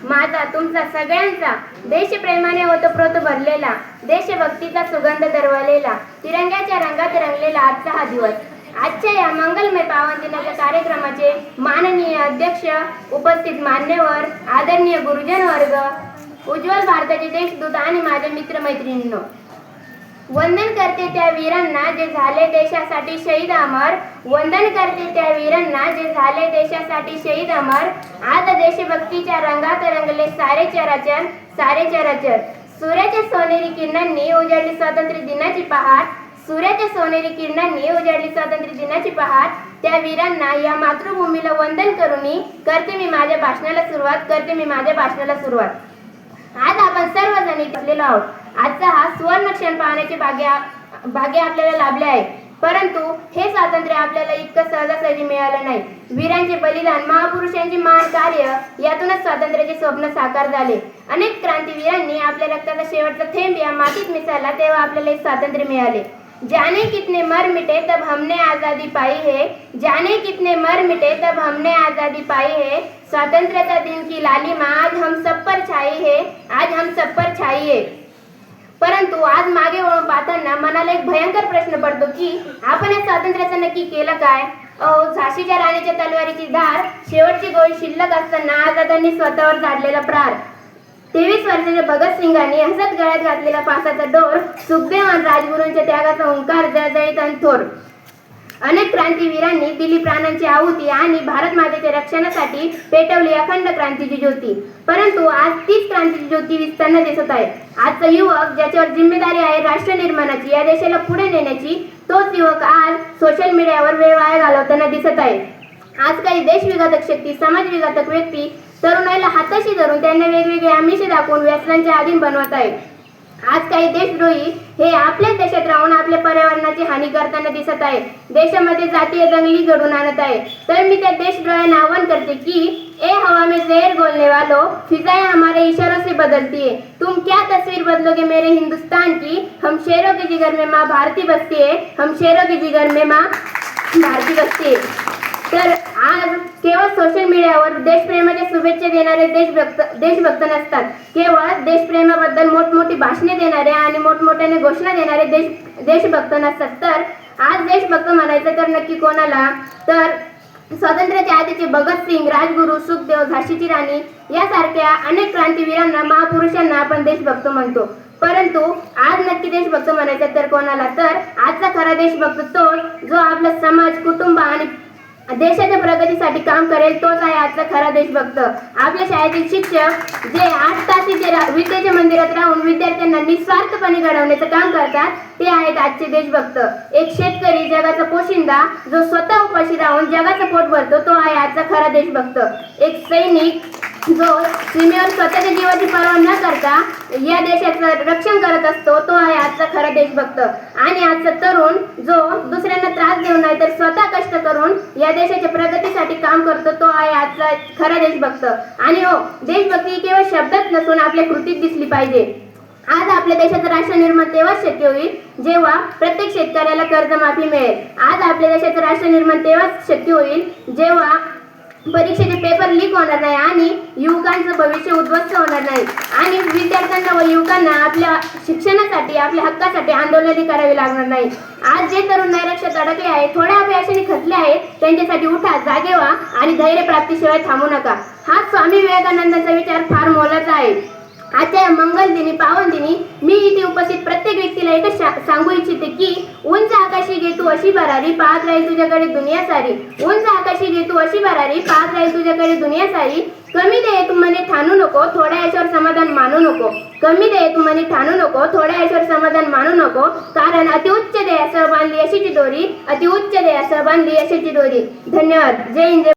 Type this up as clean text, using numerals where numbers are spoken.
माझा तुमचा सगळ्यांचा देशप्रेमाने ओतप्रोत भरलेला, देशभक्तीचा सुगंध दरवळलेला, तिरंग्याच्या रंगात रंगलेला आजचा हा दिवस. आजच्या या मंगलमय पावन दिनाच्या कार्यक्रमाचे माननीय अध्यक्ष, उपस्थित मान्यवर, आदरणीय गुरुजन वर्ग, उज्ज्वल भारताचे देशदूत आणि माझे मित्रमैत्रिणींनो, वंदन करते त्या वीरांना जे झाले देशासाठी शहीद अमर. वंदन करते त्या वीरांना जे झाले देशासाठी शहीद अमर. आज देशभक्तीच्या रंगात रंगले सारे चराचर, सारे चराचर. सूर्याच्या सोनेरी किरणांनी उजाडली स्वातंत्र्य दिनाची पहाट. सूर्याच्या सोनेरी किरणांनी उजाडली स्वातंत्र्य दिनाची पहाट. त्या वीरांना, या मातृभूमीला वंदन करूनी करते मी माझ्या भाषणाला सुरुवात. आज आपण सर्वजण इथे बसलेलो आहोत. आजचा हा सुवर्ण क्षण पाहण्याचे भाग्य आपल्याला लाभले आहे. परंतु हे स्वातंत्र्य आपल्याला इतकं सहजासहजी मिळालं नाही. वीरांचे बलिदान, महापुरुषांचे महान कार्य यातूनच स्वातंत्र्याचे स्वप्न साकार झाले. अनेक क्रांतीवीरांनी आपल्या रक्ताचा शेवटचा थेंब या मातीत मिसळला तेव्हा आपल्याला हे स्वातंत्र्य मिळाले. जाने कितने मर मिटे तब हमने आजादी पाई है. जाने कितने मर मिटे तब हमने आजादी पाई है. स्वतंत्रता दिन की लालिमा आज हम सब पर छाई है, आज हम सब पर छाई है. परंतु आज मागे वळून पाहताना मनाला एक भयंकर प्रश्न पडतो की आपण या स्वातंत्र्याचं नक्की केलं काय. झाशीच्या राणीच्या तलवारीची धार, शेवटची गोळी शिल्लक असताना आझादांनी स्वतःवर झाडलेला प्रार. 23 वर्षाच्या भगतसिंगांनी हसत गळ्यात घातलेला पासाचा डोर, सुखदेव आणि राजगुरूंच्या त्यागाचा ओंकार जळजळीत आणि थोर. अनेक क्रांतीवीरांनी दिली प्राणांची आहुती आणि भारत मातेच्या रक्षणासाठी पेटवली अखंड क्रांतीची ज्योती. परंतु आज तीच क्रांतीची ज्योती विझताना दिसत आहे. आजचा युवक, ज्याच्यावर जिम्मेदारी आहे राष्ट्र निर्माणाची, या देशाला पुढे नेण्याची, तोच युवक आज सोशल मीडियावर वेळ वाया घालवताना दिसत आहे. आज काही देशविघातक शक्ती, समाजविघातक व्यक्ती तरुणाईला हाताशी धरून त्यांना वेगवेगळे आमिषे दाखवून व्यसनांचे अधीन बनवत आहेत. आज काही देशद्रोही हे आपल्याच देशात राहून आपल्या पर्यावरणाची हानी करताना दिसत आहे. देशामध्ये जातीय दंगली घडून आणत आहे. तर मी त्या देशद्रोह्यांना आवाहन करते की ए हवा में जहर घोलने वालों, फिजाएं हमारे इशारों से बदलती है. तुम क्या तस्वीर बदलोगे मेरे हिंदुस्तान की. हम शेरों के जिगर में माँ भारती बसती है, हम शेरों के जिगर में माँ भारती बसती है. तर आज केवळ सोशल मीडियावर देशप्रेमाच्या शुभेच्छा देणारे देशभक्त नसतात. केवळ देशप्रेमाबद्दल मोठमोठी भाषणे देणारे आणि मोठमोठ्याने घोषणा देणारे देशभक्त नसतात. तर आज देशभक्त म्हणायचं तर नक्की कोणाला. तर स्वातंत्र्याच्या आधीचे भगतसिंग, राजगुरू, सुखदेव, झाशीची राणी यासारख्या अनेक क्रांतीवीरांना, महापुरुषांना आपण देशभक्त म्हणतो. परंतु आज नक्की देशभक्त म्हणायचं तर कोणाला. तर आजचा खरा देशभक्त तो जो आपला समाज, कुटुंब आणि देशाच्या प्रगतीसाठी काम करेल, तोच आहे आजचा खरा देशभक्त. आपल्या शाळेतील शिक्षक जे 8 तास विद्येच्या मंदिरात राहून विद्यार्थ्यांना निस्वार्थपणे घडवण्याचं काम करतात, ते आहेत आजचे देशभक्त. एक शेतकरी, जगाचा पोशिंदा, जो स्वतः उपाशी राहून जगाचं पोट भरतो, तो आहे आजचा खरा देशभक्त. एक सैनिक जो सीमेवर स्वतःच्या जीवाची पर्वा न करता या देशाचं रक्षण करत असतो, तो आहे आजचा खरा देशभक्त. आणि आजचा तरुण जो दुसऱ्यांना त्रास देऊ नये तर स्वतः कष्ट करून या देशाच्या प्रगतीसाठी काम करतो, तो आहे आजचा खरा देशभक्त. आणि हो, देशभक्ती केवळ शब्दात नसून आपल्या कृतीत दिसली पाहिजे. आज आपल्या देशाचं राष्ट्र निर्माण तेव्हाच शक्य होईल जेव्हा प्रत्येक शेतकऱ्याला कर्जमाफी मिळेल. आज आपल्या देशाचं राष्ट्र निर्माण तेव्हाच शक्य होईल जेव्हा परीक्षेचे पेपर लीक होणार नाही आणि युवकांचं भविष्य उद्ध्वस्त होणार नाही आणि विद्यार्थ्यांना व युवकांना आपल्या शिक्षणासाठी, आपल्या हक्कासाठी आंदोलने करावी लागणार नाही. आज जे तरुण नैराश्यात अडकले आहेत, थोड्या अपयशाने खचले आहेत, त्यांच्यासाठी उठा, जागे व्हा आणि धैर्य प्राप्तीशिवाय थांबू नका. हा स्वामी विवेकानंदांचा विचार फार मोलाचा आहे. आजच्या मंगल दिनी, पावन दिनी मी इथे उपस्थित प्रत्येक व्यक्तीला एकच सांगू इच्छिते की उंच आकाशी घे तू अशी भरारी, पाहत राहील तुझ्याकडे दुनिया सारी. उंच आकाशी घे तू अशी भरारी, पाहत राहील तुझ्याकडे दुनिया सारी. कमी दे तू मने ठाणू नको, थोड्या याच्यावर समाधान मानू नको. कमी दे तू मने ठाणू नको, थोड्या याच्यावर समाधान मानू नको. कारण अतिउच्च ध्येयासह बांधली यशाची दोरी, अतिउच्च ध्येयासह बांधली यशाची दोरी. धन्यवाद. जय हिंद.